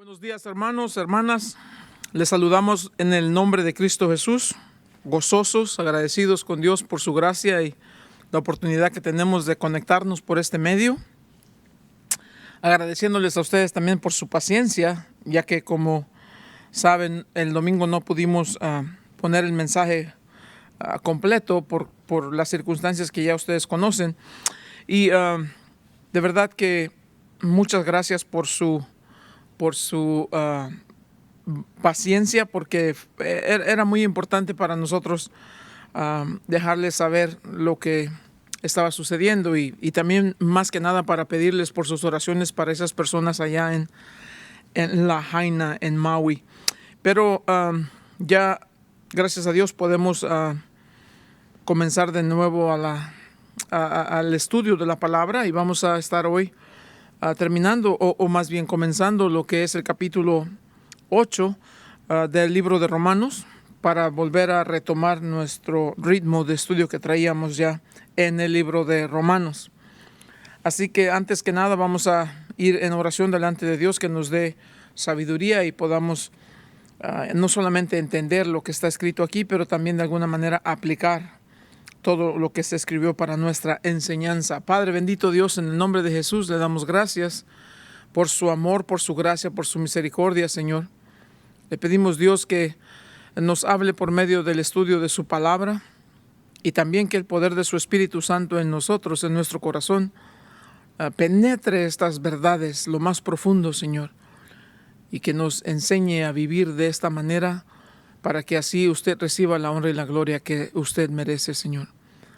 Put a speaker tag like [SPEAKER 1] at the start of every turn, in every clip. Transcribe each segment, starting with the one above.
[SPEAKER 1] Buenos días, hermanos, hermanas. Les saludamos en el nombre de Cristo Jesús, gozosos, agradecidos con Dios por su gracia y la oportunidad que tenemos de conectarnos por este medio. Agradeciéndoles a ustedes también por su paciencia, ya que como saben, el domingo no pudimos poner el mensaje completo por las circunstancias que ya ustedes conocen. Y de verdad que muchas gracias por su paciencia, porque era muy importante para nosotros dejarles saber lo que estaba sucediendo y también más que nada para pedirles por sus oraciones para esas personas allá en Lahaina, en Maui. Pero ya, gracias a Dios, podemos comenzar de nuevo al estudio de la palabra, y vamos a estar hoy terminando, o más bien comenzando lo que es el capítulo 8 del libro de Romanos, para volver a retomar nuestro ritmo de estudio que traíamos ya en el libro de Romanos. Así que antes que nada vamos a ir en oración delante de Dios, que nos dé sabiduría y podamos no solamente entender lo que está escrito aquí, pero también de alguna manera aplicar todo lo que se escribió para nuestra enseñanza. Padre bendito Dios, en el nombre de Jesús le damos gracias por su amor, por su gracia, por su misericordia, Señor. Le pedimos, Dios, que nos hable por medio del estudio de su palabra, y también que el poder de su Espíritu Santo en nosotros, en nuestro corazón, penetre estas verdades lo más profundo, Señor, y que nos enseñe a vivir de esta manera, para que así usted reciba la honra y la gloria que usted merece, Señor.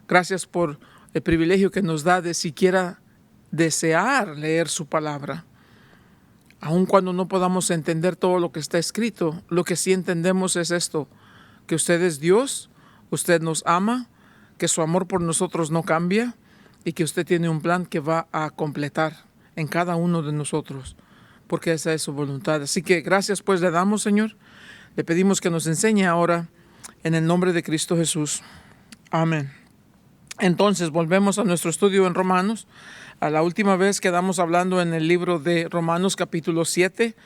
[SPEAKER 1] Gracias por el privilegio que nos da de siquiera desear leer su palabra. Aun cuando no podamos entender todo lo que está escrito, lo que sí entendemos es esto: que usted es Dios, usted nos ama, que su amor por nosotros no cambia, y que usted tiene un plan que va a completar en cada uno de nosotros, porque esa es su voluntad. Así que gracias pues le damos, Señor. Le pedimos que nos enseñe ahora en el nombre de Cristo Jesús. Amén. Entonces volvemos a nuestro estudio en Romanos. A la última vez quedamos hablando en el libro de Romanos capítulo 7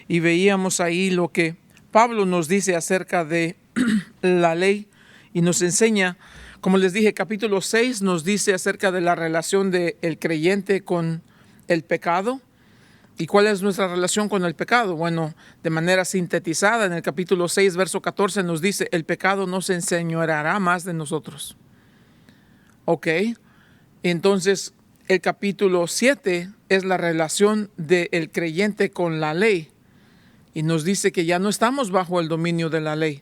[SPEAKER 1] y veíamos ahí lo que Pablo nos dice acerca de la ley, y nos enseña, como les dije, capítulo 6 nos dice acerca de la relación del creyente con el pecado. ¿Y cuál es nuestra relación con el pecado? Bueno, de manera sintetizada, en el capítulo 6, verso 14 nos dice: el pecado no se enseñoreará más de nosotros. Ok, entonces el capítulo 7 es la relación del creyente con la ley, y nos dice que ya no estamos bajo el dominio de la ley,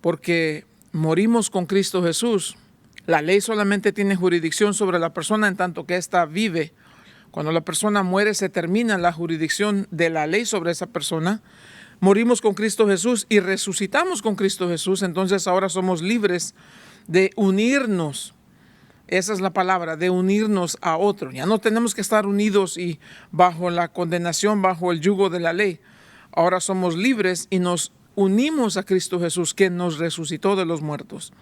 [SPEAKER 1] porque morimos con Cristo Jesús. La ley solamente tiene jurisdicción sobre la persona en tanto que ésta vive. Cuando la persona muere, se termina la jurisdicción de la ley sobre esa persona. Morimos con Cristo Jesús y resucitamos con Cristo Jesús. Entonces ahora somos libres de unirnos. Esa es la palabra, de unirnos a otro. Ya no tenemos que estar unidos y bajo la condenación, bajo el yugo de la ley. Ahora somos libres y nos unimos a Cristo Jesús, que nos resucitó de los muertos.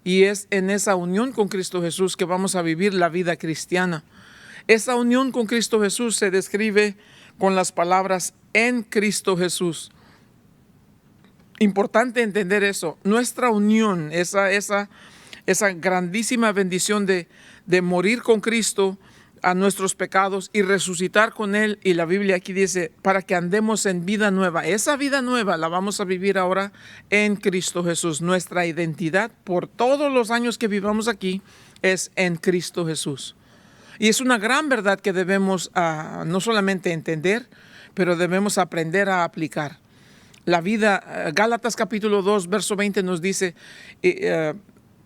[SPEAKER 1] Y es en esa unión con Cristo Jesús que vamos a vivir la vida cristiana. Esa unión con Cristo Jesús se describe con las palabras en Cristo Jesús. Importante entender eso. Nuestra unión, esa grandísima bendición de morir con Cristo a nuestros pecados y resucitar con Él. Y la Biblia aquí dice, para que andemos en vida nueva. Esa vida nueva la vamos a vivir ahora en Cristo Jesús. Nuestra identidad por todos los años que vivamos aquí es en Cristo Jesús. Y es una gran verdad que debemos no solamente entender, pero debemos aprender a aplicar. La vida, Gálatas capítulo 2, verso 20 nos dice,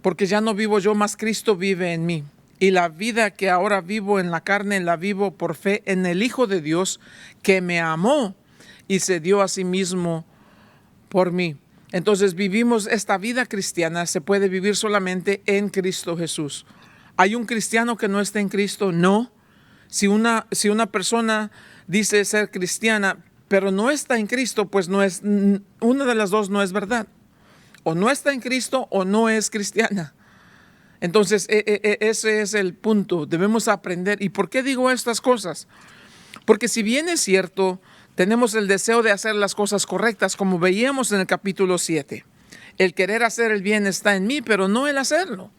[SPEAKER 1] porque ya no vivo yo, mas Cristo vive en mí. Y la vida que ahora vivo en la carne, la vivo por fe en el Hijo de Dios, que me amó y se dio a sí mismo por mí. Entonces vivimos esta vida cristiana, se puede vivir solamente en Cristo Jesús. ¿Hay un cristiano que no está en Cristo? No. Si una persona dice ser cristiana, pero no está en Cristo, pues no es, una de las dos no es verdad. O no está en Cristo o no es cristiana. Entonces, ese es el punto. Debemos aprender. ¿Y por qué digo estas cosas? Porque si bien es cierto, tenemos el deseo de hacer las cosas correctas, como veíamos en el capítulo 7. El querer hacer el bien está en mí, pero no el hacerlo.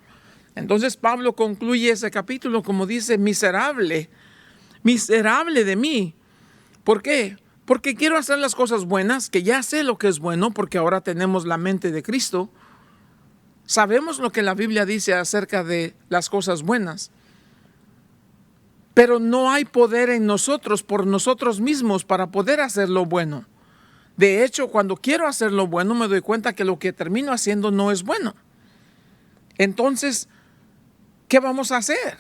[SPEAKER 1] Entonces Pablo concluye ese capítulo como dice, miserable, miserable de mí. ¿Por qué? Porque quiero hacer las cosas buenas, que ya sé lo que es bueno, porque ahora tenemos la mente de Cristo. Sabemos lo que la Biblia dice acerca de las cosas buenas. Pero no hay poder en nosotros, por nosotros mismos, para poder hacer lo bueno. De hecho, cuando quiero hacer lo bueno, me doy cuenta que lo que termino haciendo no es bueno. Entonces, ¿qué vamos a hacer?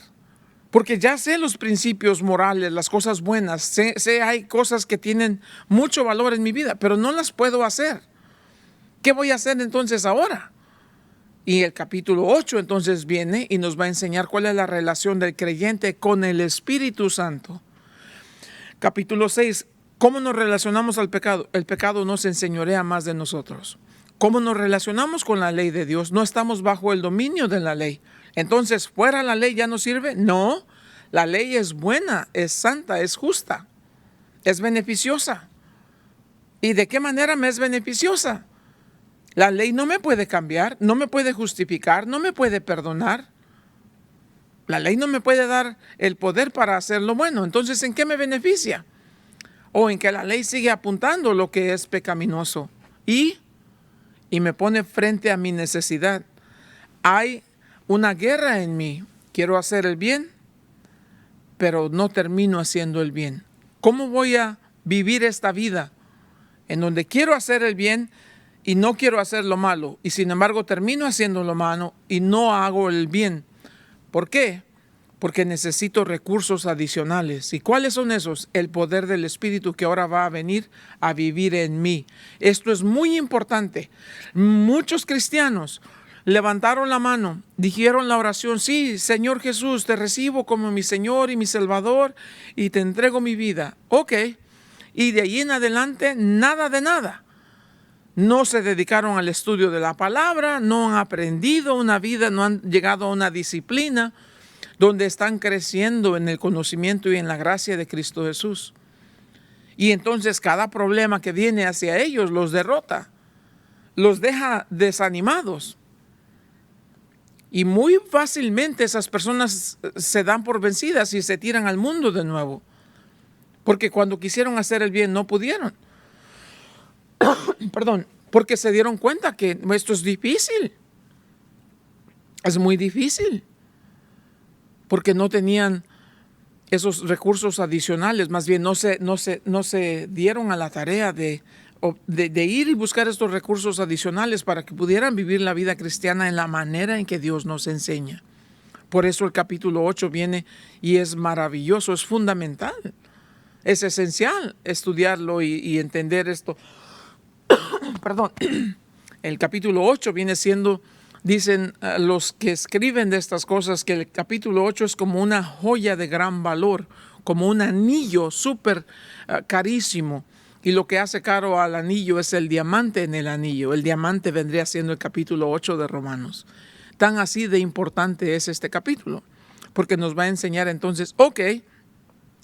[SPEAKER 1] Porque ya sé los principios morales, las cosas buenas, sé hay cosas que tienen mucho valor en mi vida, pero no las puedo hacer. ¿Qué voy a hacer entonces ahora? Y el capítulo 8 entonces viene y nos va a enseñar cuál es la relación del creyente con el Espíritu Santo. Capítulo 6, ¿cómo nos relacionamos al pecado? El pecado nos enseñorea más de nosotros. ¿Cómo nos relacionamos con la ley de Dios? No estamos bajo el dominio de la ley. Entonces, ¿fuera la ley ya no sirve? No, la ley es buena, es santa, es justa, es beneficiosa. ¿Y de qué manera me es beneficiosa? La ley no me puede cambiar, no me puede justificar, no me puede perdonar. La ley no me puede dar el poder para hacer lo bueno. Entonces, ¿en qué me beneficia? O en que la ley sigue apuntando lo que es pecaminoso y me pone frente a mi necesidad. Hay una guerra en mí. Quiero hacer el bien, pero no termino haciendo el bien. ¿Cómo voy a vivir esta vida en donde quiero hacer el bien y no quiero hacer lo malo? Y sin embargo termino haciendo lo malo y no hago el bien. ¿Por qué? Porque necesito recursos adicionales. ¿Y cuáles son esos? El poder del Espíritu que ahora va a venir a vivir en mí. Esto es muy importante. Muchos cristianos levantaron la mano, dijeron la oración, sí, Señor Jesús, te recibo como mi Señor y mi Salvador y te entrego mi vida. Ok, y de ahí en adelante nada de nada. No se dedicaron al estudio de la palabra, no han aprendido una vida, no han llegado a una disciplina donde están creciendo en el conocimiento y en la gracia de Cristo Jesús. Y entonces cada problema que viene hacia ellos los derrota, los deja desanimados. Y muy fácilmente esas personas se dan por vencidas y se tiran al mundo de nuevo. Porque cuando quisieron hacer el bien no pudieron. Perdón, porque se dieron cuenta que esto es difícil. Es muy difícil. Porque no tenían esos recursos adicionales. Más bien no se dieron a la tarea de ir y buscar estos recursos adicionales para que pudieran vivir la vida cristiana en la manera en que Dios nos enseña. Por eso el capítulo 8 viene y es maravilloso, es fundamental. Es esencial estudiarlo y entender esto. Perdón. El capítulo 8 viene siendo, dicen los que escriben de estas cosas, que el capítulo 8 es como una joya de gran valor, como un anillo súper carísimo. Y lo que hace caro al anillo es el diamante en el anillo. El diamante vendría siendo el capítulo 8 de Romanos. Tan así de importante es este capítulo, porque nos va a enseñar entonces, ok,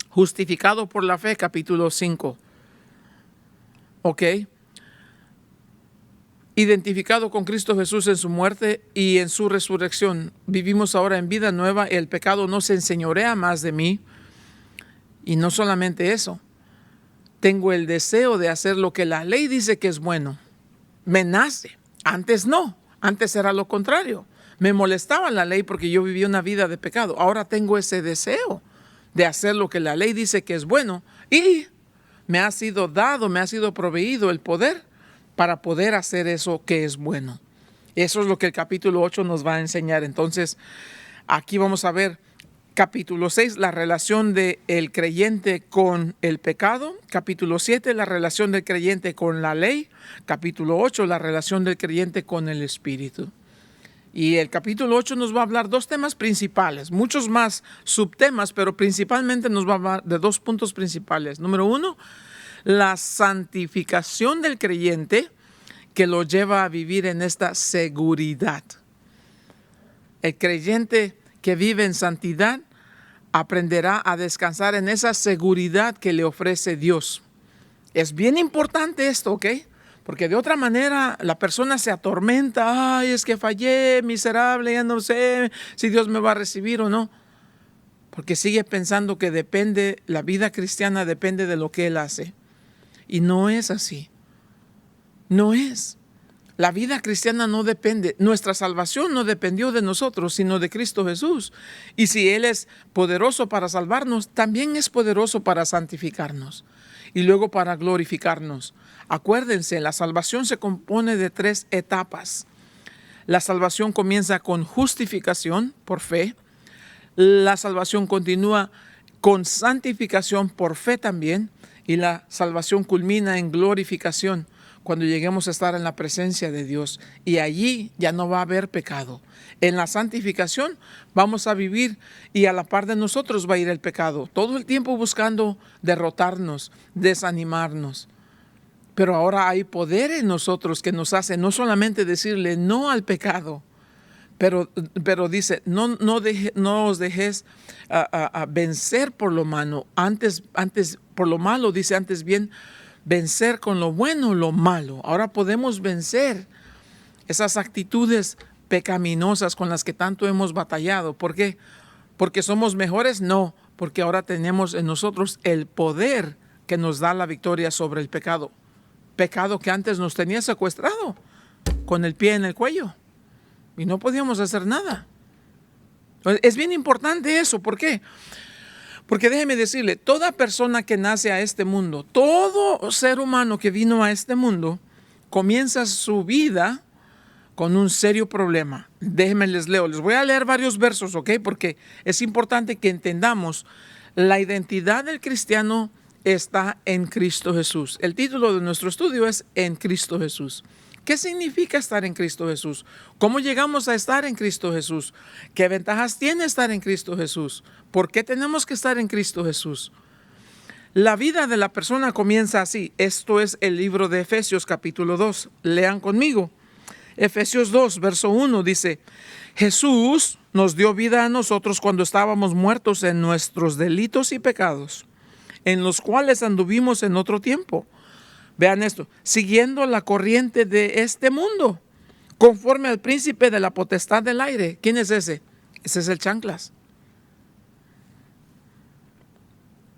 [SPEAKER 1] justificado por la fe, capítulo 5. Ok, identificado con Cristo Jesús en su muerte y en su resurrección. Vivimos ahora en vida nueva, el pecado no se enseñorea más de mí. Y no solamente eso, tengo el deseo de hacer lo que la ley dice que es bueno. Me nace. Antes no. Antes era lo contrario. Me molestaba la ley porque yo vivía una vida de pecado. Ahora tengo ese deseo de hacer lo que la ley dice que es bueno. Y me ha sido dado, me ha sido proveído el poder para poder hacer eso que es bueno. Eso es lo que el capítulo 8 nos va a enseñar. Entonces, aquí vamos a ver capítulo 6, la relación del creyente con el pecado. Capítulo 7, la relación del creyente con la ley. Capítulo 8, la relación del creyente con el Espíritu. Y el capítulo 8 nos va a hablar dos temas principales, muchos más subtemas, pero principalmente nos va a hablar de dos puntos principales. Número 1, la santificación del creyente que lo lleva a vivir en esta seguridad. El creyente que vive en santidad aprenderá a descansar en esa seguridad que le ofrece Dios. Es bien importante esto, ¿ok? Porque de otra manera la persona se atormenta. Ay, es que fallé, miserable, ya no sé si Dios me va a recibir o no. Porque sigue pensando que depende, la vida cristiana depende de lo que él hace. Y no es así. No es. La vida cristiana no depende. Nuestra salvación no dependió de nosotros, sino de Cristo Jesús. Y si Él es poderoso para salvarnos, también es poderoso para santificarnos y luego para glorificarnos. Acuérdense, la salvación se compone de 3 etapas. La salvación comienza con justificación por fe. La salvación continúa con santificación por fe también. Y la salvación culmina en glorificación cuando lleguemos a estar en la presencia de Dios. Y allí ya no va a haber pecado. En la santificación vamos a vivir y a la par de nosotros va a ir el pecado. Todo el tiempo buscando derrotarnos, desanimarnos. Pero ahora hay poder en nosotros que nos hace no solamente decirle no al pecado, pero dice, no os dejes vencer por lo malo. Antes por lo malo, dice, antes bien, vencer con lo bueno lo malo. Ahora podemos vencer esas actitudes pecaminosas con las que tanto hemos batallado. ¿Por qué? ¿Porque somos mejores? No, porque ahora tenemos en nosotros el poder que nos da la victoria sobre el pecado. Pecado que antes nos tenía secuestrado con el pie en el cuello y no podíamos hacer nada. Es bien importante eso. ¿Por qué? Porque déjeme decirle, toda persona que nace a este mundo, todo ser humano que vino a este mundo, comienza su vida con un serio problema. Déjenme les leo. Les voy a leer varios versos, ¿ok? Porque es importante que entendamos la identidad del cristiano está en Cristo Jesús. El título de nuestro estudio es En Cristo Jesús. ¿Qué significa estar en Cristo Jesús? ¿Cómo llegamos a estar en Cristo Jesús? ¿Qué ventajas tiene estar en Cristo Jesús? ¿Por qué tenemos que estar en Cristo Jesús? La vida de la persona comienza así. Esto es el libro de Efesios capítulo 2. Lean conmigo. Efesios 2, verso 1 dice, Jesús nos dio vida a nosotros cuando estábamos muertos en nuestros delitos y pecados, en los cuales anduvimos en otro tiempo. Vean esto, siguiendo la corriente de este mundo, conforme al príncipe de la potestad del aire. ¿Quién es ese? Ese es el chanclas.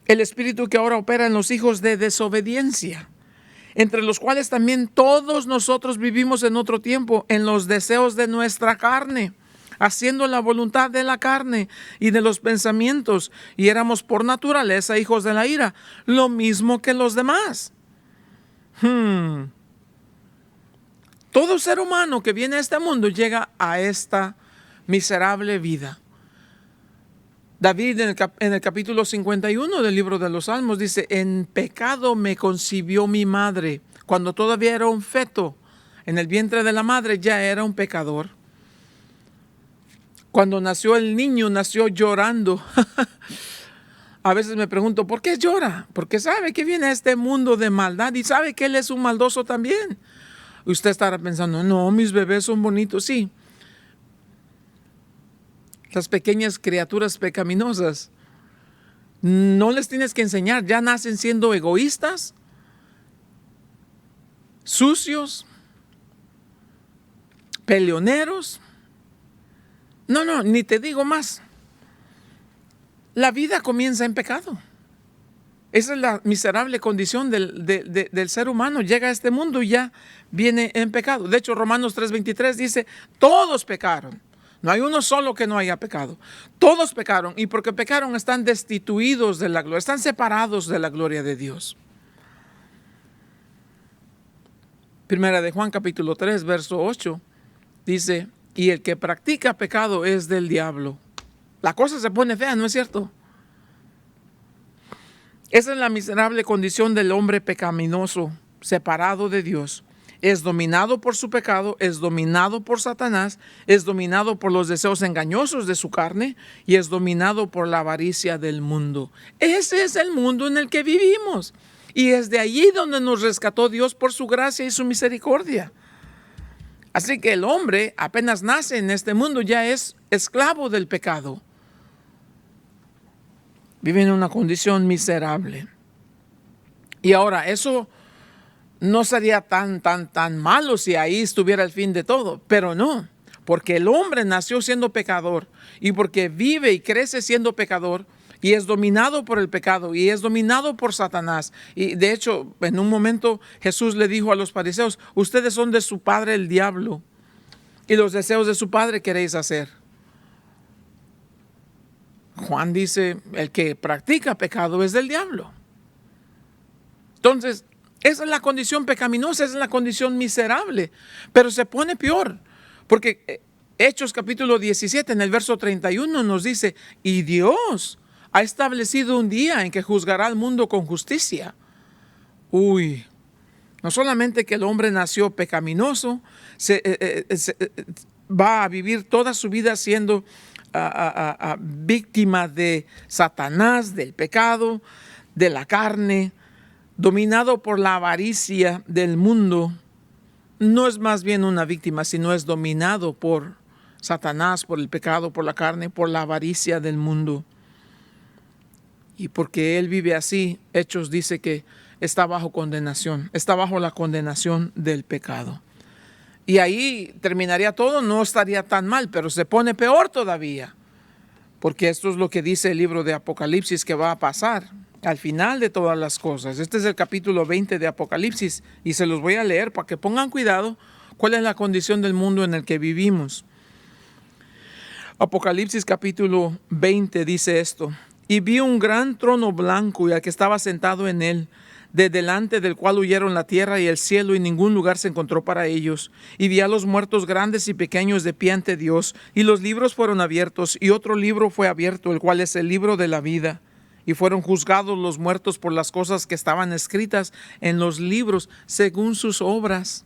[SPEAKER 1] El espíritu que ahora opera en los hijos de desobediencia, entre los cuales también todos nosotros vivimos en otro tiempo, en los deseos de nuestra carne, haciendo la voluntad de la carne y de los pensamientos, y éramos por naturaleza hijos de la ira, lo mismo que los demás. Todo ser humano que viene a este mundo llega a esta miserable vida. David en el capítulo 51 del libro de los Salmos dice, en pecado me concibió mi madre. Cuando todavía era un feto en el vientre de la madre ya era un pecador. Cuando nació el niño, nació llorando. A veces me pregunto, ¿por qué llora? Porque sabe que viene a este mundo de maldad y sabe que él es un maldoso también. Usted estará pensando, no, mis bebés son bonitos. Sí. Las pequeñas criaturas pecaminosas, no les tienes que enseñar, ya nacen siendo egoístas, sucios, peleoneros. No, ni te digo más. La vida comienza en pecado. Esa es la miserable condición del ser humano. Llega a este mundo y ya viene en pecado. De hecho, Romanos 3:23 dice, todos pecaron. No hay uno solo que no haya pecado. Todos pecaron y porque pecaron están destituidos de la gloria, están separados de la gloria de Dios. Primera de Juan capítulo 3, verso 8 dice, y el que practica pecado es del diablo. La cosa se pone fea, ¿no es cierto? Esa es la miserable condición del hombre pecaminoso, separado de Dios. Es dominado por su pecado, es dominado por Satanás, es dominado por los deseos engañosos de su carne y es dominado por la avaricia del mundo. Ese es el mundo en el que vivimos y es de allí donde nos rescató Dios por su gracia y su misericordia. Así que el hombre apenas nace en este mundo ya es esclavo del pecado. Vive en una condición miserable. Y ahora, eso no sería tan malo si ahí estuviera el fin de todo, pero no, porque el hombre nació siendo pecador y porque vive y crece siendo pecador y es dominado por el pecado y es dominado por Satanás. Y de hecho, en un momento Jesús le dijo a los fariseos: ustedes son de su padre el diablo y los deseos de su padre queréis hacer. Juan dice: el que practica pecado es del diablo. Entonces, esa es la condición pecaminosa, esa es la condición miserable, pero se pone peor, porque Hechos capítulo 17 en el verso 31 nos dice: y Dios ha establecido un día en que juzgará al mundo con justicia. No solamente que el hombre nació pecaminoso, va a vivir toda su vida siendo víctima de Satanás, del pecado, de la carne, dominado por la avaricia del mundo. No es más bien una víctima, sino es dominado por Satanás, por el pecado, por la carne, por la avaricia del mundo. Y porque él vive así, Hechos dice que está bajo condenación, está bajo la condenación del pecado. Y ahí terminaría todo, no estaría tan mal, pero se pone peor todavía, porque esto es lo que dice el libro de Apocalipsis que va a pasar al final de todas las cosas. Este es el capítulo 20 de Apocalipsis y se los voy a leer para que pongan cuidado cuál es la condición del mundo en el que vivimos. Apocalipsis capítulo 20 dice esto: y vi un gran trono blanco y al que estaba sentado en él, de delante del cual huyeron la tierra y el cielo, y ningún lugar se encontró para ellos. Y vi a los muertos grandes y pequeños de pie ante Dios, y los libros fueron abiertos, y otro libro fue abierto, el cual es el libro de la vida. Y fueron juzgados los muertos por las cosas que estaban escritas en los libros, según sus obras.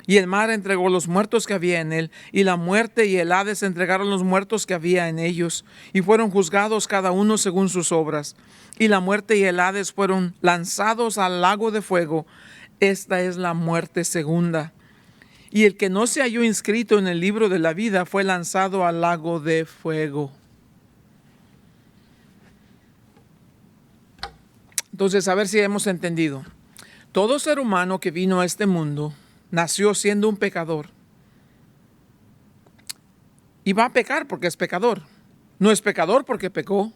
[SPEAKER 1] Y el mar entregó los muertos que había en él, y la muerte y el Hades entregaron los muertos que había en ellos, y fueron juzgados cada uno según sus obras. Y la muerte y el Hades fueron lanzados al lago de fuego. Esta es la muerte segunda. Y el que no se halló inscrito en el libro de la vida fue lanzado al lago de fuego. Entonces, a ver si hemos entendido. Todo ser humano que vino a este mundo nació siendo un pecador. Y va a pecar porque es pecador. No es pecador porque pecó.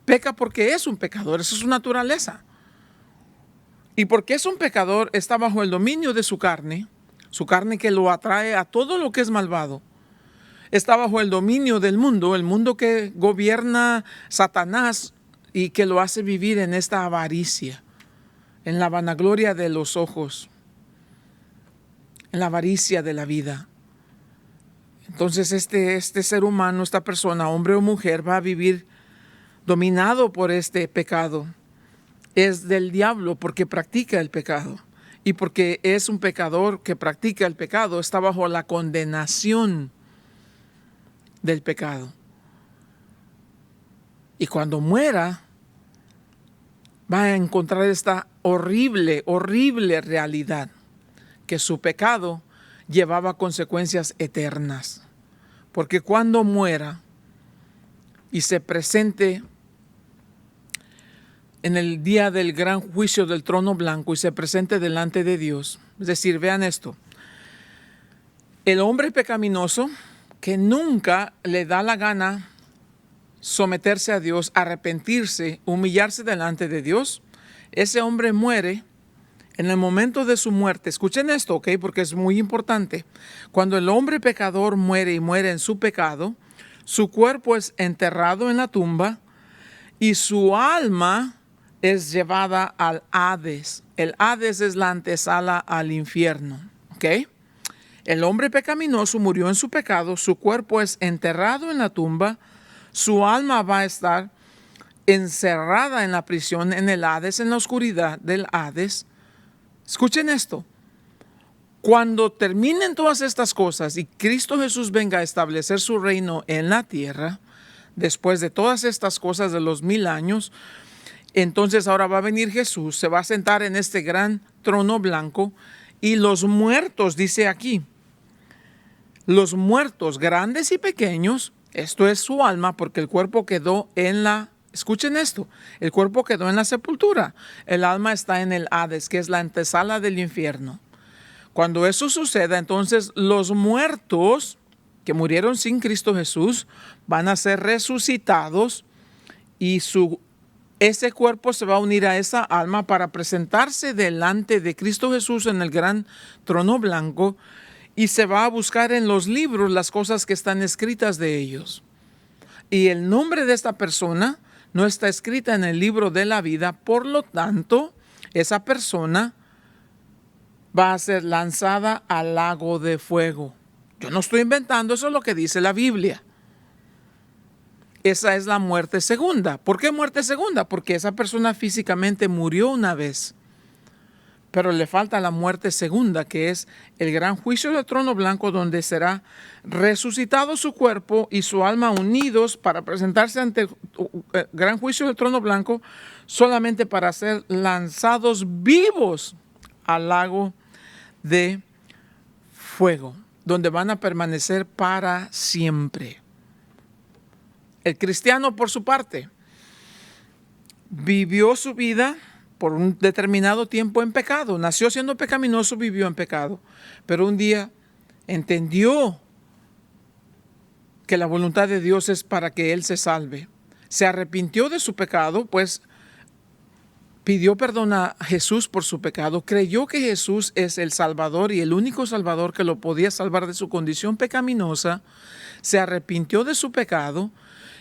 [SPEAKER 1] Peca porque es un pecador. Esa es su naturaleza. Y porque es un pecador, está bajo el dominio de su carne que lo atrae a todo lo que es malvado. Está bajo el dominio del mundo, el mundo que gobierna Satanás y que lo hace vivir en esta avaricia, en la vanagloria de los ojos, en la avaricia de la vida. Entonces este ser humano, esta persona, hombre o mujer, va a vivir dominado por este pecado. Es del diablo porque practica el pecado. Y porque es un pecador que practica el pecado, está bajo la condenación del pecado. Y cuando muera, va a encontrar esta horrible, horrible realidad, que su pecado llevaba consecuencias eternas. Porque cuando muera y se presente en el día del gran juicio del trono blanco y se presente delante de Dios, es decir, vean esto, el hombre pecaminoso que nunca le da la gana someterse a Dios, arrepentirse, humillarse delante de Dios, ese hombre muere. En el momento de su muerte, escuchen esto, ¿ok? Porque es muy importante. Cuando el hombre pecador muere y muere en su pecado, su cuerpo es enterrado en la tumba y su alma es llevada al Hades. El Hades es la antesala al infierno, ¿ok? El hombre pecaminoso murió en su pecado, su cuerpo es enterrado en la tumba, su alma va a estar encerrada en la prisión, en el Hades, en la oscuridad del Hades. Escuchen esto. Cuando terminen todas estas cosas y Cristo Jesús venga a establecer su reino en la tierra, después de todas estas cosas de los 1000 años, entonces ahora va a venir Jesús, se va a sentar en este gran trono blanco y los muertos, dice aquí, los muertos grandes y pequeños, esto es su alma porque el cuerpo quedó en la Escuchen esto, el cuerpo quedó en la sepultura, el alma está en el Hades, que es la antesala del infierno. Cuando eso suceda, entonces los muertos que murieron sin Cristo Jesús van a ser resucitados y ese cuerpo se va a unir a esa alma para presentarse delante de Cristo Jesús en el gran trono blanco, y se va a buscar en los libros las cosas que están escritas de ellos. Y el nombre de esta persona no está escrita en el libro de la vida, por lo tanto, esa persona va a ser lanzada al lago de fuego. Yo no estoy inventando, eso es lo que dice la Biblia. Esa es la muerte segunda. ¿Por qué muerte segunda? Porque esa persona físicamente murió una vez, pero le falta la muerte segunda, que es el gran juicio del trono blanco, donde será resucitado su cuerpo y su alma unidos para presentarse ante el gran juicio del trono blanco, solamente para ser lanzados vivos al lago de fuego, donde van a permanecer para siempre. El cristiano, por su parte, vivió su vida por un determinado tiempo en pecado. Nació siendo pecaminoso, vivió en pecado. Pero un día entendió que la voluntad de Dios es para que él se salve. Se arrepintió de su pecado, pues pidió perdón a Jesús por su pecado. Creyó que Jesús es el Salvador y el único Salvador que lo podía salvar de su condición pecaminosa. Se arrepintió de su pecado.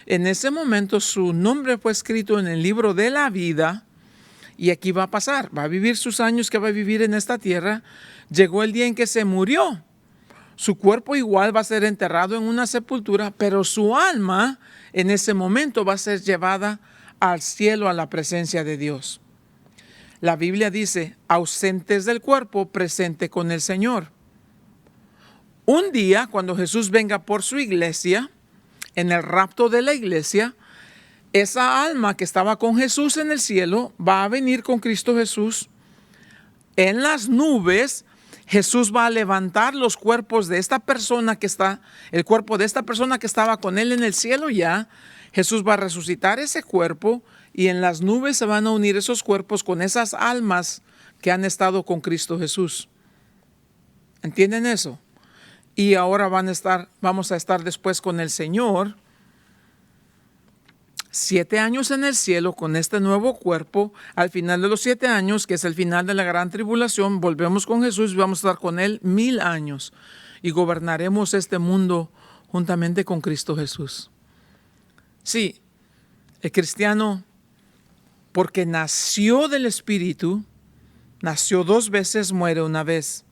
[SPEAKER 1] En ese momento su nombre fue escrito en el libro de la vida, y aquí va a pasar, va a vivir sus años que va a vivir en esta tierra. Llegó el día en que se murió. Su cuerpo igual va a ser enterrado en una sepultura, pero su alma en ese momento va a ser llevada al cielo, a la presencia de Dios. La Biblia dice, ausentes del cuerpo, presente con el Señor. Un día, cuando Jesús venga por su iglesia, en el rapto de la iglesia, esa alma que estaba con Jesús en el cielo va a venir con Cristo Jesús en las nubes. Jesús va a levantar los cuerpos de esta persona el cuerpo de esta persona que estaba con él en el cielo ya. Jesús va a resucitar ese cuerpo, y en las nubes se van a unir esos cuerpos con esas almas que han estado con Cristo Jesús. ¿Entienden eso? Y ahora vamos a estar después con el Señor 7 años en el cielo con este nuevo cuerpo. Al final de los 7 años, que es el final de la gran tribulación, volvemos con Jesús y vamos a estar con Él 1000 años y gobernaremos este mundo juntamente con Cristo Jesús. Sí, el cristiano, porque nació del Espíritu, nació 2 veces, muere una vez.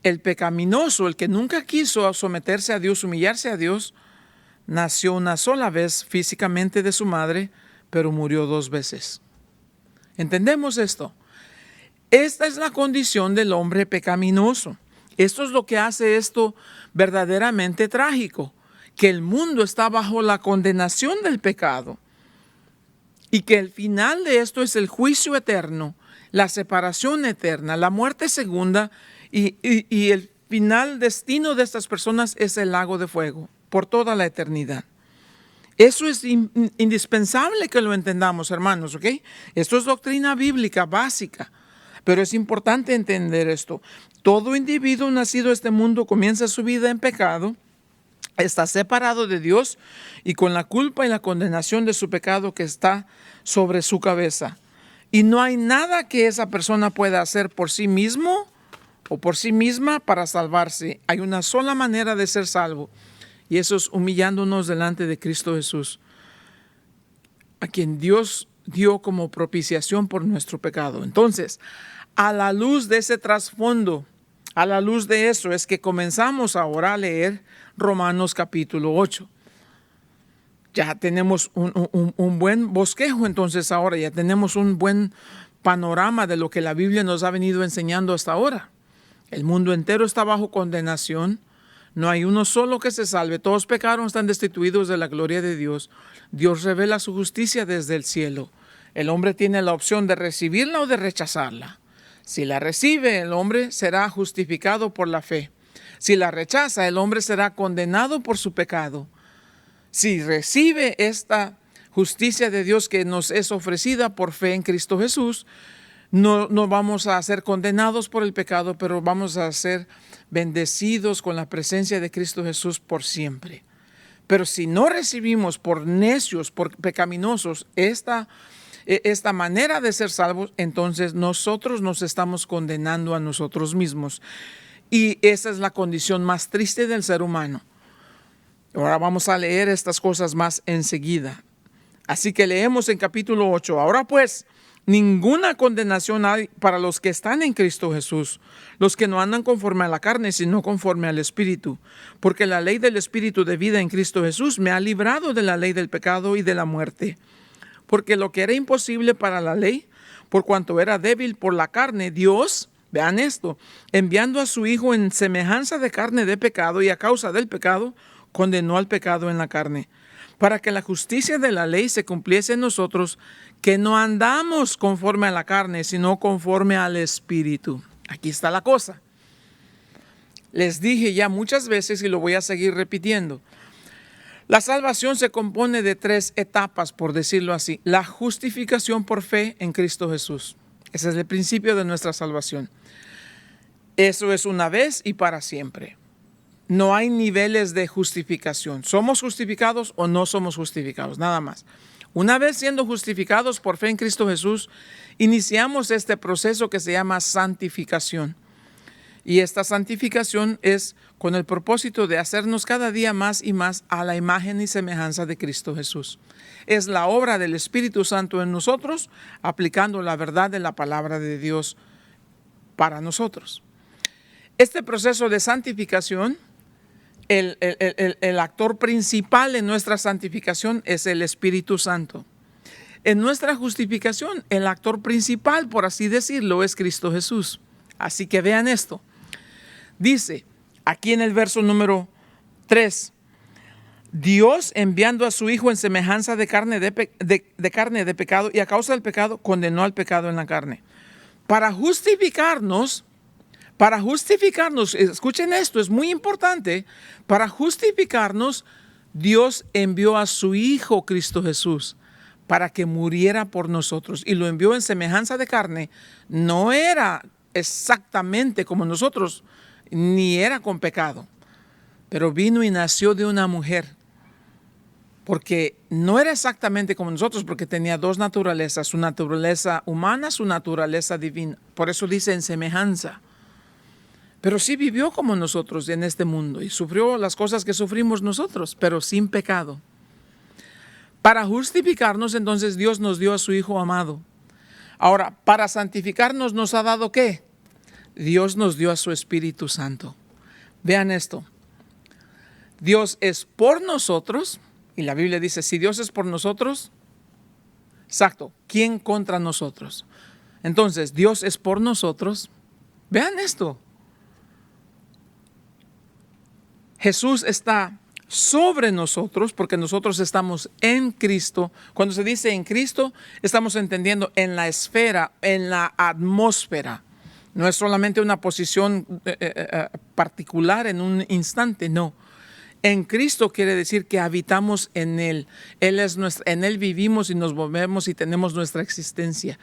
[SPEAKER 1] El pecaminoso, el que nunca quiso someterse a Dios, humillarse a Dios, nació una sola vez físicamente de su madre, pero murió 2 veces. ¿Entendemos esto? Esta es la condición del hombre pecaminoso. Esto es lo que hace esto verdaderamente trágico, que el mundo está bajo la condenación del pecado y que el final de esto es el juicio eterno, la separación eterna, la muerte segunda, y el final destino de estas personas es el lago de fuego por toda la eternidad. Eso es indispensable que lo entendamos, hermanos, ¿ok? Esto es doctrina bíblica básica, pero es importante entender esto. Todo individuo nacido a este mundo comienza su vida en pecado, está separado de Dios y con la culpa y la condenación de su pecado que está sobre su cabeza. Y no hay nada que esa persona pueda hacer por sí mismo o por sí misma para salvarse. Hay una sola manera de ser salvo, y eso es humillándonos delante de Cristo Jesús, a quien Dios dio como propiciación por nuestro pecado. Entonces, a la luz de ese trasfondo, a la luz de eso, es que comenzamos ahora a leer Romanos capítulo 8. Ya tenemos un buen bosquejo, entonces ahora ya tenemos un buen panorama de lo que la Biblia nos ha venido enseñando hasta ahora. El mundo entero está bajo condenación. No hay uno solo que se salve. Todos pecaron, están destituidos de la gloria de Dios. Dios revela su justicia desde el cielo. El hombre tiene la opción de recibirla o de rechazarla. Si la recibe, el hombre será justificado por la fe. Si la rechaza, el hombre será condenado por su pecado. Si recibe esta justicia de Dios que nos es ofrecida por fe en Cristo Jesús, no vamos a ser condenados por el pecado, pero vamos a ser bendecidos con la presencia de Cristo Jesús por siempre. Pero si no recibimos por necios, por pecaminosos, esta manera de ser salvos, entonces nosotros nos estamos condenando a nosotros mismos. Y esa es la condición más triste del ser humano. Ahora vamos a leer estas cosas más enseguida. Así que leemos en capítulo 8. Ahora pues, ninguna condenación hay para los que están en Cristo Jesús, los que no andan conforme a la carne, sino conforme al Espíritu. Porque la ley del Espíritu de vida en Cristo Jesús me ha librado de la ley del pecado y de la muerte. Porque lo que era imposible para la ley, por cuanto era débil por la carne, Dios, vean esto, enviando a su Hijo en semejanza de carne de pecado y a causa del pecado, condenó al pecado en la carne, para que la justicia de la ley se cumpliese en nosotros, que no andamos conforme a la carne, sino conforme al Espíritu. Aquí está la cosa. Les dije ya muchas veces y lo voy a seguir repitiendo. La salvación se compone de 3 etapas, por decirlo así. La justificación por fe en Cristo Jesús. Ese es el principio de nuestra salvación. Eso es una vez y para siempre. No hay niveles de justificación. ¿Somos justificados o no somos justificados? Nada más. Una vez siendo justificados por fe en Cristo Jesús, iniciamos este proceso que se llama santificación. Y esta santificación es con el propósito de hacernos cada día más y más a la imagen y semejanza de Cristo Jesús. Es la obra del Espíritu Santo en nosotros, aplicando la verdad de la palabra de Dios para nosotros. Este proceso de santificación, el actor principal en nuestra santificación es el Espíritu Santo. En nuestra justificación, el actor principal, por así decirlo, es Cristo Jesús. Así que vean esto. Dice aquí en el verso número 3, Dios enviando a su Hijo en semejanza de carne de pecado y a causa del pecado condenó al pecado en la carne. Para justificarnos, escuchen esto, es muy importante, para justificarnos, Dios envió a su Hijo Cristo Jesús para que muriera por nosotros y lo envió en semejanza de carne. No era exactamente como nosotros, ni era con pecado, pero vino y nació de una mujer, porque no era exactamente como nosotros, porque tenía 2 naturalezas, su naturaleza humana, su naturaleza divina. Por eso dice en semejanza. Pero sí vivió como nosotros en este mundo y sufrió las cosas que sufrimos nosotros, pero sin pecado. Para justificarnos, entonces, Dios nos dio a su Hijo amado. Ahora, para santificarnos, ¿nos ha dado qué? Dios nos dio a su Espíritu Santo. Vean esto. Dios es por nosotros, y la Biblia dice, si Dios es por nosotros, exacto, ¿quién contra nosotros? Entonces, Dios es por nosotros. Vean esto. Jesús está sobre nosotros porque nosotros estamos en Cristo. Cuando se dice en Cristo, estamos entendiendo en la esfera, en la atmósfera. No es solamente una posición particular en un instante, no. En Cristo quiere decir que habitamos en Él. En Él vivimos y nos movemos y tenemos nuestra existencia.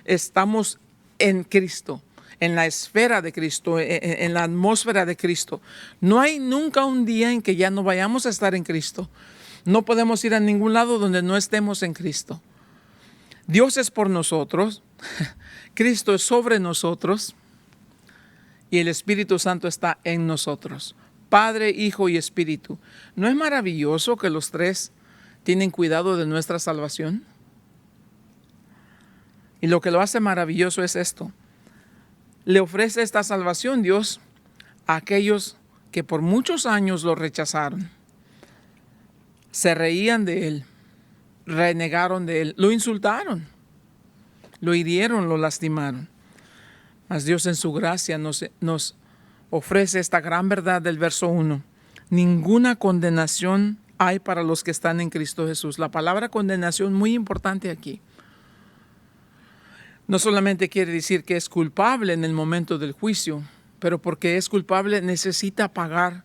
[SPEAKER 1] Estamos en Cristo, en la esfera de Cristo, en la atmósfera de Cristo. No hay nunca un día en que ya no vayamos a estar en Cristo. No podemos ir a ningún lado donde no estemos en Cristo. Dios es por nosotros, Cristo es sobre nosotros y el Espíritu Santo está en nosotros. Padre, Hijo y Espíritu. ¿No es maravilloso que los 3 tienen cuidado de nuestra salvación? Y lo que lo hace maravilloso es esto. Le ofrece esta salvación Dios a aquellos que por muchos años lo rechazaron. Se reían de Él, renegaron de Él, lo insultaron, lo hirieron, lo lastimaron. Mas Dios en su gracia nos ofrece esta gran verdad del verso 1. Ninguna condenación hay para los que están en Cristo Jesús. La palabra condenación muy importante aquí. No solamente quiere decir que es culpable en el momento del juicio, pero porque es culpable necesita pagar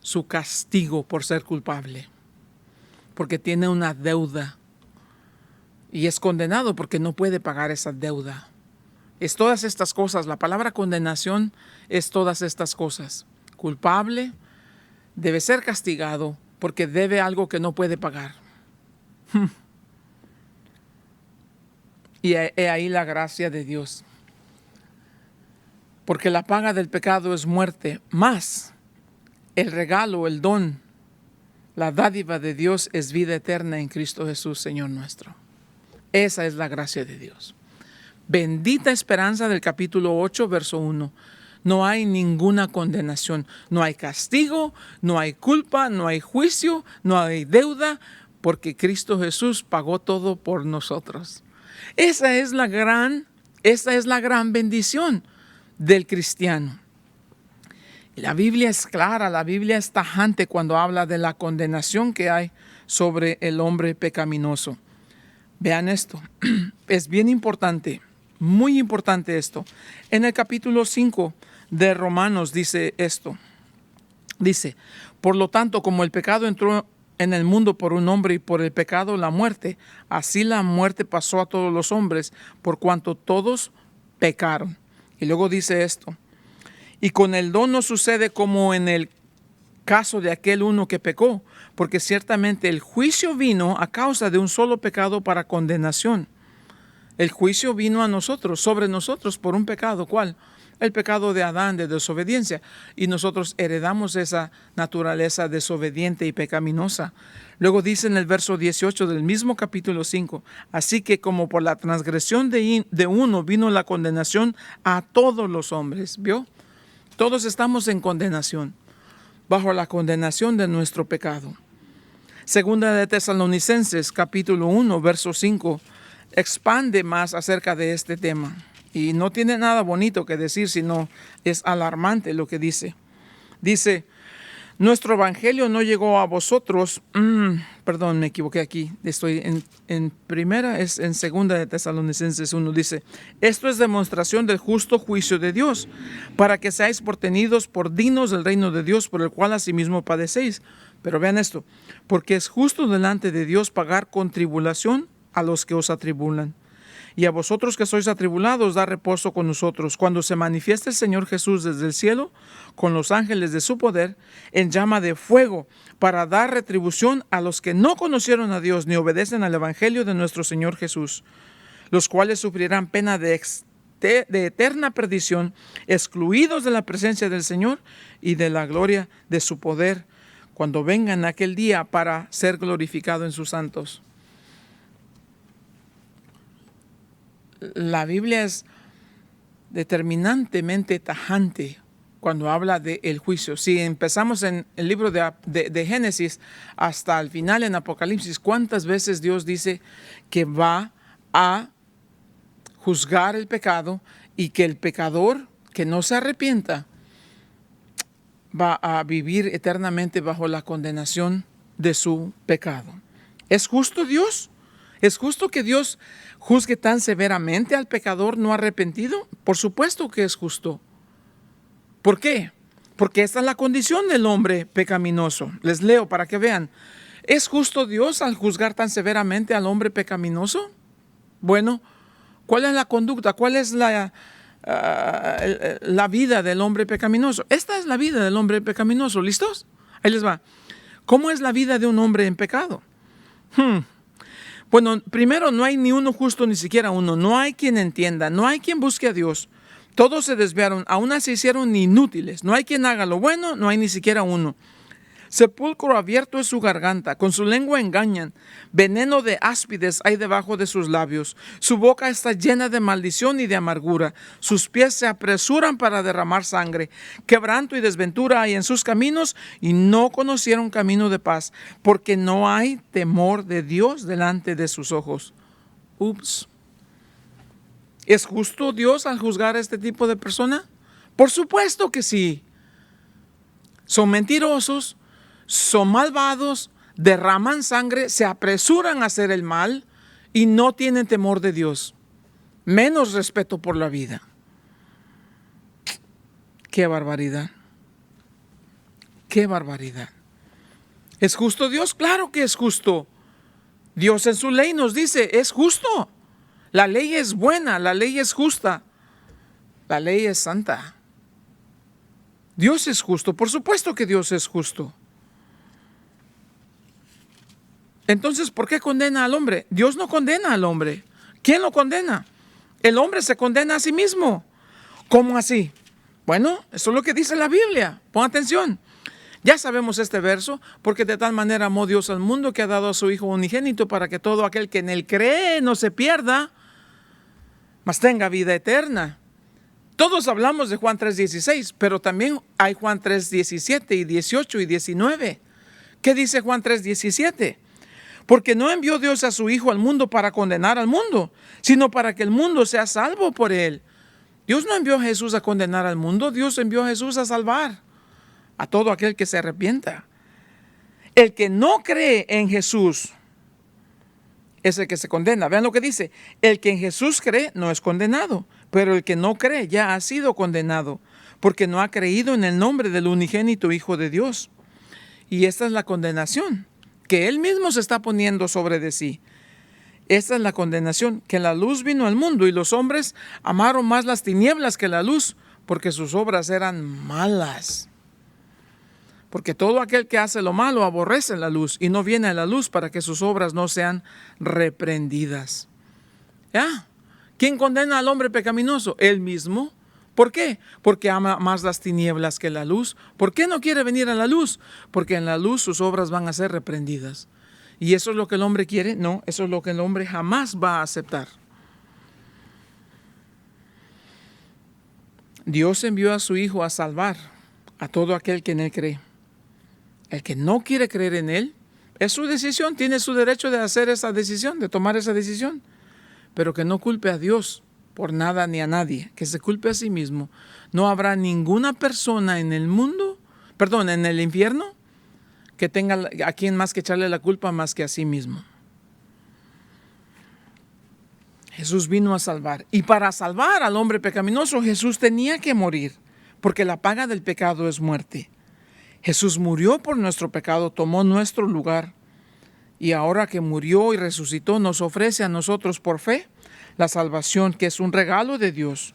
[SPEAKER 1] su castigo por ser culpable. Porque tiene una deuda y es condenado porque no puede pagar esa deuda. Es todas estas cosas. La palabra condenación es todas estas cosas. Culpable, debe ser castigado porque debe algo que no puede pagar. Y he ahí la gracia de Dios. Porque la paga del pecado es muerte, más el regalo, el don, la dádiva de Dios es vida eterna en Cristo Jesús, Señor nuestro. Esa es la gracia de Dios. Bendita esperanza del capítulo 8, verso 1. No hay ninguna condenación, no hay castigo, no hay culpa, no hay juicio, no hay deuda, porque Cristo Jesús pagó todo por nosotros. Esa es la gran bendición del cristiano. La Biblia es clara, la Biblia es tajante cuando habla de la condenación que hay sobre el hombre pecaminoso. Vean esto, es bien importante, muy importante esto. En el capítulo 5 de Romanos dice esto. Dice, por lo tanto, como el pecado entró en el mundo por un hombre y por el pecado la muerte, así la muerte pasó a todos los hombres por cuanto todos pecaron. Y luego dice esto. Y con el don no sucede como en el caso de aquel uno que pecó, porque ciertamente el juicio vino a causa de un solo pecado para condenación. El juicio vino a nosotros, sobre nosotros, por un pecado. ¿Cuál? El pecado de Adán, de desobediencia. Y nosotros heredamos esa naturaleza desobediente y pecaminosa. Luego dice en el verso 18 del mismo capítulo 5, así que como por la transgresión de uno vino la condenación a todos los hombres. ¿Vio? Todos estamos en condenación, bajo la condenación de nuestro pecado. Segunda de Tesalonicenses, capítulo 1, verso 5, expande más acerca de este tema. Y no tiene nada bonito que decir, sino es alarmante lo que dice. Dice, nuestro evangelio no llegó a vosotros, perdón, me equivoqué aquí, estoy en primera, es en segunda de Tesalonicenses 1, dice, esto es demostración del justo juicio de Dios, para que seáis tenidos por dignos del reino de Dios, por el cual asimismo padecéis. Pero vean esto, porque es justo delante de Dios pagar con tribulación a los que os atribulan. Y a vosotros que sois atribulados, da reposo con nosotros, cuando se manifieste el Señor Jesús desde el cielo, con los ángeles de su poder, en llama de fuego, para dar retribución a los que no conocieron a Dios, ni obedecen al evangelio de nuestro Señor Jesús, los cuales sufrirán pena de eterna perdición, excluidos de la presencia del Señor y de la gloria de su poder, cuando vengan aquel día para ser glorificado en sus santos. La Biblia es determinantemente tajante cuando habla del juicio. Si empezamos en el libro de Génesis hasta el final en Apocalipsis, ¿cuántas veces Dios dice que va a juzgar el pecado y que el pecador que no se arrepienta va a vivir eternamente bajo la condenación de su pecado? ¿Es justo Dios? ¿Es justo que Dios juzgue tan severamente al pecador no arrepentido? Por supuesto que es justo. ¿Por qué? Porque esta es la condición del hombre pecaminoso. Les leo para que vean. ¿Es justo Dios al juzgar tan severamente al hombre pecaminoso? Bueno, ¿cuál es la conducta? ¿Cuál es la vida del hombre pecaminoso? Esta es la vida del hombre pecaminoso. ¿Listos? Ahí les va. ¿Cómo es la vida de un hombre en pecado? Bueno, primero, no hay ni uno justo, ni siquiera uno. No hay quien entienda, no hay quien busque a Dios. Todos se desviaron, aún se hicieron inútiles. No hay quien haga lo bueno, no hay ni siquiera uno. Sepulcro abierto es su garganta, con su lengua engañan. Veneno de áspides hay debajo de sus labios. Su boca está llena de maldición y de amargura. Sus pies se apresuran para derramar sangre. Quebranto y desventura hay en sus caminos, y no conocieron camino de paz, porque no hay temor de Dios delante de sus ojos. Ups. ¿Es justo Dios al juzgar a este tipo de persona? Por supuesto que sí. Son mentirosos, son malvados, derraman sangre, se apresuran a hacer el mal y no tienen temor de Dios, menos respeto por la vida. ¡Qué barbaridad! ¡Qué barbaridad! ¿Es justo Dios? Claro que es justo. Dios en su ley nos dice, es justo. La ley es buena, la ley es justa, la ley es santa. Dios es justo, por supuesto que Dios es justo. Entonces, ¿por qué condena al hombre? Dios no condena al hombre. ¿Quién lo condena? El hombre se condena a sí mismo. ¿Cómo así? Bueno, eso es lo que dice la Biblia. Pon atención. Ya sabemos este verso, porque de tal manera amó Dios al mundo que ha dado a su Hijo unigénito para que todo aquel que en él cree no se pierda, mas tenga vida eterna. Todos hablamos de Juan 3:16, pero también hay Juan 3:17 y 18 y 19. ¿Qué dice Juan 3:17? Porque no envió Dios a su Hijo al mundo para condenar al mundo, sino para que el mundo sea salvo por él. Dios no envió a Jesús a condenar al mundo, Dios envió a Jesús a salvar a todo aquel que se arrepienta. El que no cree en Jesús es el que se condena. Vean lo que dice. El que en Jesús cree no es condenado, pero el que no cree ya ha sido condenado, porque no ha creído en el nombre del unigénito Hijo de Dios. Y esta es la condenación que Él mismo se está poniendo sobre de sí. Esta es la condenación, que la luz vino al mundo y los hombres amaron más las tinieblas que la luz, porque sus obras eran malas. Porque todo aquel que hace lo malo aborrece la luz y no viene a la luz para que sus obras no sean reprendidas. ¿Ya? ¿Quién condena al hombre pecaminoso? Él mismo. ¿Por qué? Porque ama más las tinieblas que la luz. ¿Por qué no quiere venir a la luz? Porque en la luz sus obras van a ser reprendidas. ¿Y eso es lo que el hombre quiere? No, eso es lo que el hombre jamás va a aceptar. Dios envió a su Hijo a salvar a todo aquel que en Él cree. El que no quiere creer en Él, es su decisión, tiene su derecho de hacer esa decisión, de tomar esa decisión. Pero que no culpe a Dios por nada ni a nadie, que se culpe a sí mismo. No habrá ninguna persona en el mundo, en el infierno, que tenga a quien más que echarle la culpa más que a sí mismo. Jesús vino a salvar. Y para salvar al hombre pecaminoso, Jesús tenía que morir, porque la paga del pecado es muerte. Jesús murió por nuestro pecado, tomó nuestro lugar. Y ahora que murió y resucitó, nos ofrece a nosotros por fe la salvación, que es un regalo de Dios,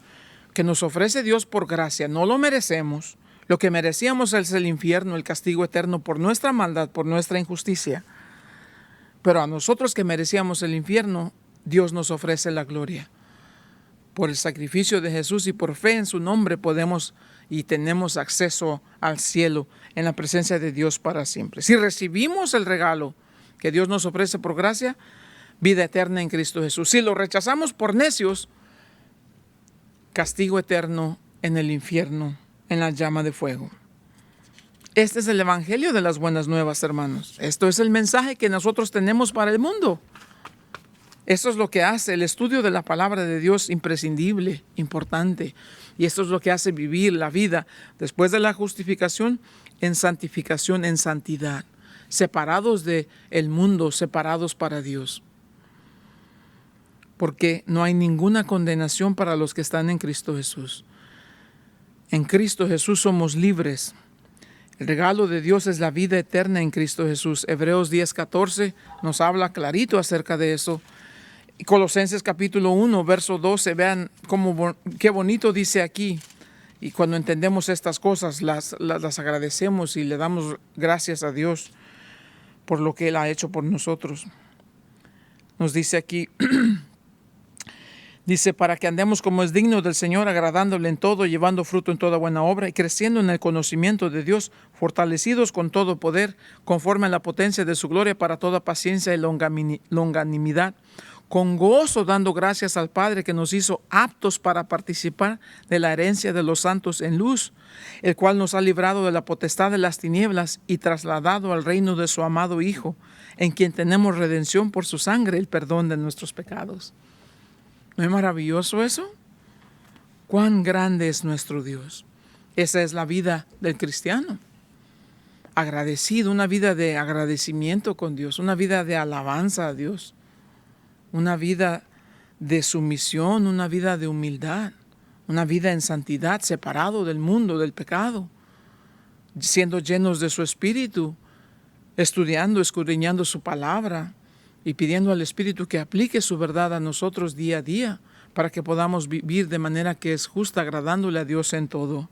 [SPEAKER 1] que nos ofrece Dios por gracia. No lo merecemos. Lo que merecíamos es el infierno, el castigo eterno por nuestra maldad, por nuestra injusticia. Pero a nosotros que merecíamos el infierno, Dios nos ofrece la gloria. Por el sacrificio de Jesús y por fe en su nombre podemos y tenemos acceso al cielo en la presencia de Dios para siempre. Si recibimos el regalo que Dios nos ofrece por gracia, vida eterna en Cristo Jesús. Si lo rechazamos por necios, castigo eterno en el infierno, en la llama de fuego. Este es el evangelio de las buenas nuevas, hermanos. Esto es el mensaje que nosotros tenemos para el mundo. Esto es lo que hace el estudio de la palabra de Dios imprescindible, importante. Y esto es lo que hace vivir la vida después de la justificación en santificación, en santidad. Separados del mundo, separados para Dios. Porque no hay ninguna condenación para los que están en Cristo Jesús. En Cristo Jesús somos libres. El regalo de Dios es la vida eterna en Cristo Jesús. Hebreos 10:14 nos habla clarito acerca de eso. Y Colosenses capítulo 1, verso 12, vean qué bonito dice aquí. Y cuando entendemos estas cosas, las agradecemos y le damos gracias a Dios por lo que Él ha hecho por nosotros. Nos dice aquí, dice, para que andemos como es digno del Señor, agradándole en todo, llevando fruto en toda buena obra y creciendo en el conocimiento de Dios, fortalecidos con todo poder, conforme a la potencia de su gloria, para toda paciencia y longanimidad, con gozo dando gracias al Padre que nos hizo aptos para participar de la herencia de los santos en luz, el cual nos ha librado de la potestad de las tinieblas y trasladado al reino de su amado Hijo, en quien tenemos redención por su sangre, el perdón de nuestros pecados. ¿No es maravilloso eso? ¿Cuán grande es nuestro Dios? Esa es la vida del cristiano. Agradecido, una vida de agradecimiento con Dios, una vida de alabanza a Dios, una vida de sumisión, una vida de humildad, una vida en santidad, separado del mundo, del pecado, siendo llenos de su espíritu, estudiando, escudriñando su palabra, y pidiendo al Espíritu que aplique su verdad a nosotros día a día para que podamos vivir de manera que es justa, agradándole a Dios en todo.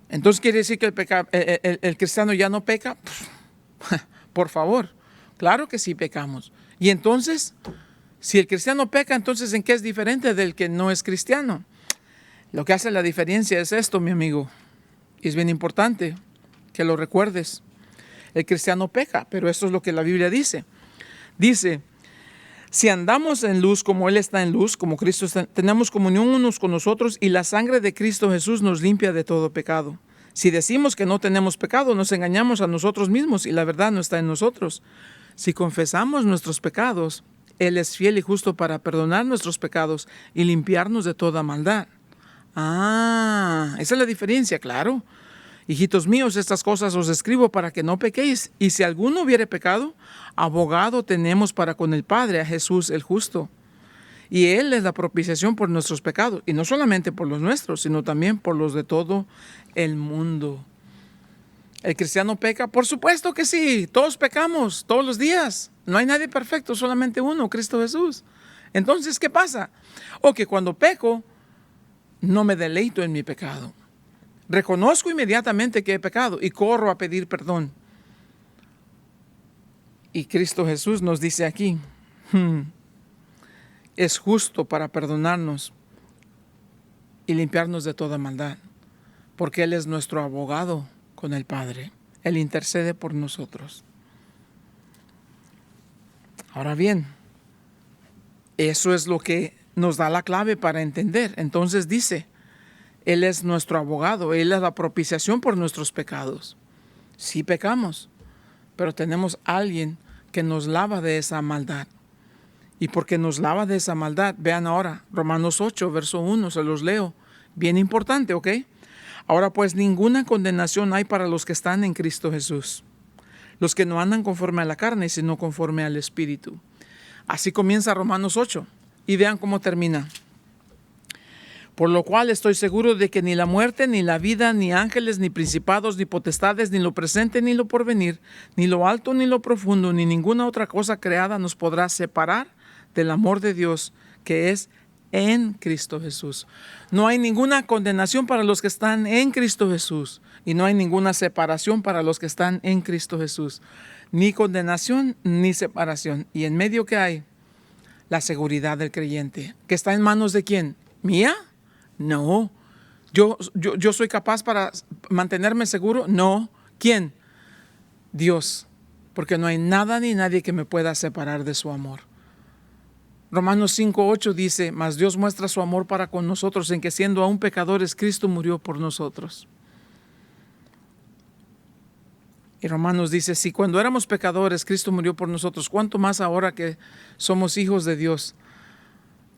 [SPEAKER 1] Entonces, ¿quiere decir que el cristiano ya no peca? Por favor, claro que sí pecamos. Y entonces, si el cristiano peca, entonces ¿en qué es diferente del que no es cristiano? Lo que hace la diferencia es esto, mi amigo. Y es bien importante que lo recuerdes. El cristiano peca, pero esto es lo que la Biblia dice. Dice, si andamos en luz como Él está en luz, como Cristo está, tenemos comunión unos con nosotros y la sangre de Cristo Jesús nos limpia de todo pecado. Si decimos que no tenemos pecado, nos engañamos a nosotros mismos y la verdad no está en nosotros. Si confesamos nuestros pecados, Él es fiel y justo para perdonar nuestros pecados y limpiarnos de toda maldad. Esa es la diferencia, claro. Hijitos míos, estas cosas os escribo para que no pequéis. Y si alguno hubiere pecado, abogado tenemos para con el Padre, a Jesús el justo. Y Él es la propiciación por nuestros pecados. Y no solamente por los nuestros, sino también por los de todo el mundo. ¿El cristiano peca? Por supuesto que sí. Todos pecamos, todos los días. No hay nadie perfecto, solamente uno, Cristo Jesús. Entonces, ¿qué pasa? Que cuando peco, no me deleito en mi pecado. Reconozco inmediatamente que he pecado y corro a pedir perdón. Y Cristo Jesús nos dice aquí, es justo para perdonarnos y limpiarnos de toda maldad, porque Él es nuestro abogado con el Padre. Él intercede por nosotros. Ahora bien, eso es lo que nos da la clave para entender. Entonces dice, Él es nuestro abogado, Él es la propiciación por nuestros pecados. Sí pecamos, pero tenemos a alguien que nos lava de esa maldad. Y porque nos lava de esa maldad, vean ahora, Romanos 8, verso 1, se los leo. Bien importante, ¿ok? Ahora pues ninguna condenación hay para los que están en Cristo Jesús, los que no andan conforme a la carne, sino conforme al Espíritu. Así comienza Romanos 8 y vean cómo termina. Por lo cual estoy seguro de que ni la muerte, ni la vida, ni ángeles, ni principados, ni potestades, ni lo presente, ni lo porvenir, ni lo alto, ni lo profundo, ni ninguna otra cosa creada nos podrá separar del amor de Dios que es en Cristo Jesús. No hay ninguna condenación para los que están en Cristo Jesús y no hay ninguna separación para los que están en Cristo Jesús. Ni condenación ni separación. Y en medio que hay la seguridad del creyente, que está en manos de ¿quién? ¿Mía? No. ¿Yo soy capaz para mantenerme seguro? No. ¿Quién? Dios. Porque no hay nada ni nadie que me pueda separar de su amor. Romanos 5:8 dice, mas Dios muestra su amor para con nosotros en que siendo aún pecadores, Cristo murió por nosotros. Y Romanos dice, si cuando éramos pecadores, Cristo murió por nosotros, ¿cuánto más ahora que somos hijos de Dios?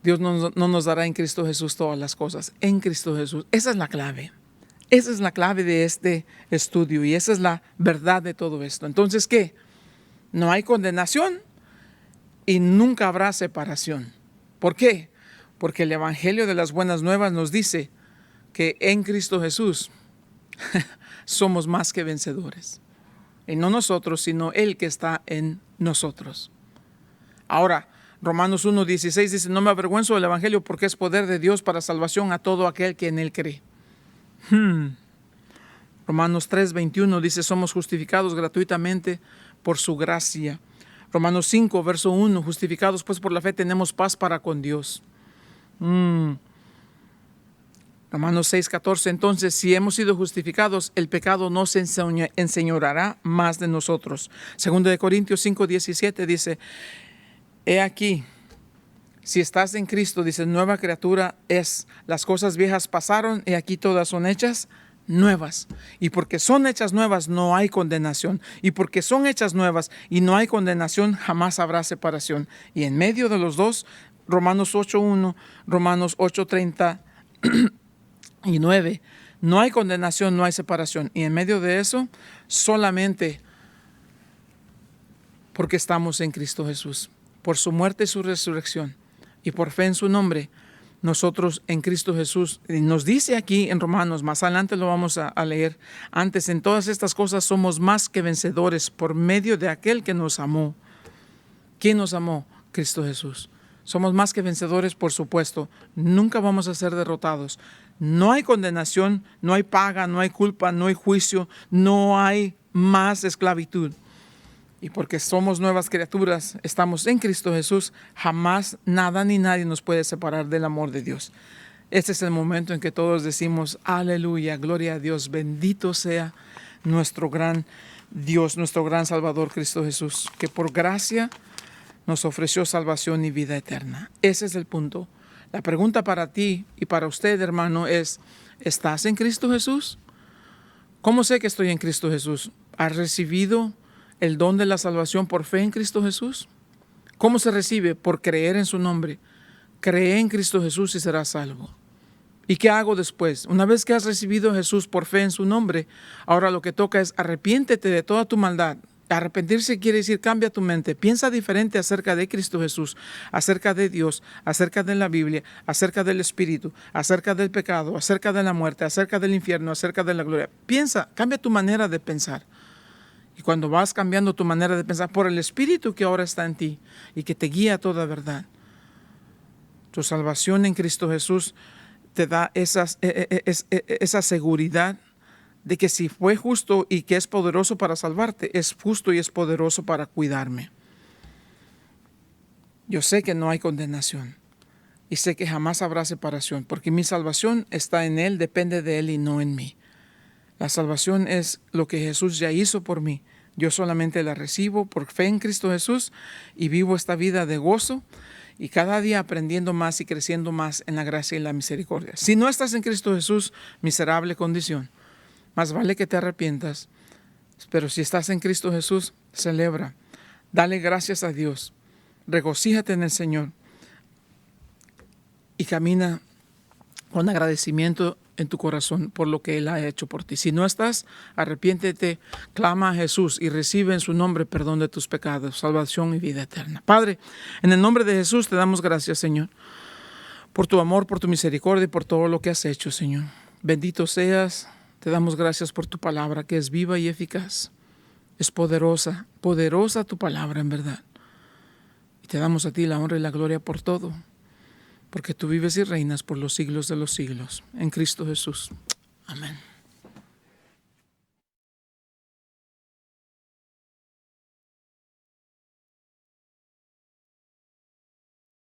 [SPEAKER 1] Dios no nos dará en Cristo Jesús todas las cosas. En Cristo Jesús. Esa es la clave. Esa es la clave de este estudio y esa es la verdad de todo esto. Entonces, ¿qué? No hay condenación y nunca habrá separación. ¿Por qué? Porque el Evangelio de las Buenas Nuevas nos dice que en Cristo Jesús somos más que vencedores. Y no nosotros, sino Él que está en nosotros. Ahora, Romanos 1:16 dice, no me avergüenzo del Evangelio porque es poder de Dios para salvación a todo aquel que en Él cree. Romanos 3:21 dice, somos justificados gratuitamente por su gracia. Romanos 5, verso 1, justificados pues por la fe tenemos paz para con Dios. Romanos 6:14, entonces si hemos sido justificados, el pecado no se enseñoreará más de nosotros. Segundo de Corintios 5:17 dice, he aquí, si estás en Cristo, dice, nueva criatura es. Las cosas viejas pasaron y aquí todas son hechas nuevas. Y porque son hechas nuevas no hay condenación. Y porque son hechas nuevas y no hay condenación, jamás habrá separación. Y en medio de los dos, Romanos 8:1, Romanos 8:39, no hay condenación, no hay separación. Y en medio de eso, solamente porque estamos en Cristo Jesús. Por su muerte y su resurrección, y por fe en su nombre, nosotros en Cristo Jesús. Y nos dice aquí en Romanos, más adelante lo vamos a leer, antes en todas estas cosas somos más que vencedores por medio de aquel que nos amó. ¿Quién nos amó? Cristo Jesús. Somos más que vencedores, por supuesto. Nunca vamos a ser derrotados. No hay condenación, no hay paga, no hay culpa, no hay juicio, no hay más esclavitud. Y porque somos nuevas criaturas, estamos en Cristo Jesús, jamás nada ni nadie nos puede separar del amor de Dios. Este es el momento en que todos decimos, aleluya, gloria a Dios, bendito sea nuestro gran Dios, nuestro gran Salvador Cristo Jesús, que por gracia nos ofreció salvación y vida eterna. Ese es el punto. La pregunta para ti y para usted, hermano, es, ¿estás en Cristo Jesús? ¿Cómo sé que estoy en Cristo Jesús? ¿Has recibido el don de la salvación por fe en Cristo Jesús? ¿Cómo se recibe? Por creer en su nombre. Cree en Cristo Jesús y serás salvo. ¿Y qué hago después? Una vez que has recibido a Jesús por fe en su nombre, ahora lo que toca es arrepiéntete de toda tu maldad. Arrepentirse quiere decir cambia tu mente, piensa diferente acerca de Cristo Jesús, acerca de Dios, acerca de la Biblia, acerca del Espíritu, acerca del pecado, acerca de la muerte, acerca del infierno, acerca de la gloria. Piensa, cambia tu manera de pensar. Y cuando vas cambiando tu manera de pensar por el Espíritu que ahora está en ti y que te guía a toda verdad, tu salvación en Cristo Jesús te da esa seguridad de que si fue justo y que es poderoso para salvarte, es justo y es poderoso para cuidarme. Yo sé que no hay condenación y sé que jamás habrá separación, porque mi salvación está en Él, depende de Él y no en mí. La salvación es lo que Jesús ya hizo por mí. Yo solamente la recibo por fe en Cristo Jesús y vivo esta vida de gozo y cada día aprendiendo más y creciendo más en la gracia y la misericordia. Si no estás en Cristo Jesús, miserable condición. Más vale que te arrepientas. Pero si estás en Cristo Jesús, celebra. Dale gracias a Dios. Regocíjate en el Señor. Y camina con agradecimiento en tu corazón por lo que Él ha hecho por ti. Si no estás, arrepiéntete, clama a Jesús y recibe en su nombre perdón de tus pecados, salvación y vida eterna. Padre, en el nombre de Jesús te damos gracias, Señor, por tu amor, por tu misericordia y por todo lo que has hecho, Señor. Bendito seas. Te damos gracias por tu palabra que es viva y eficaz. Es poderosa, poderosa tu palabra en verdad. Y te damos a ti la honra y la gloria por todo, porque tú vives y reinas por los siglos de los siglos. En Cristo Jesús. Amén.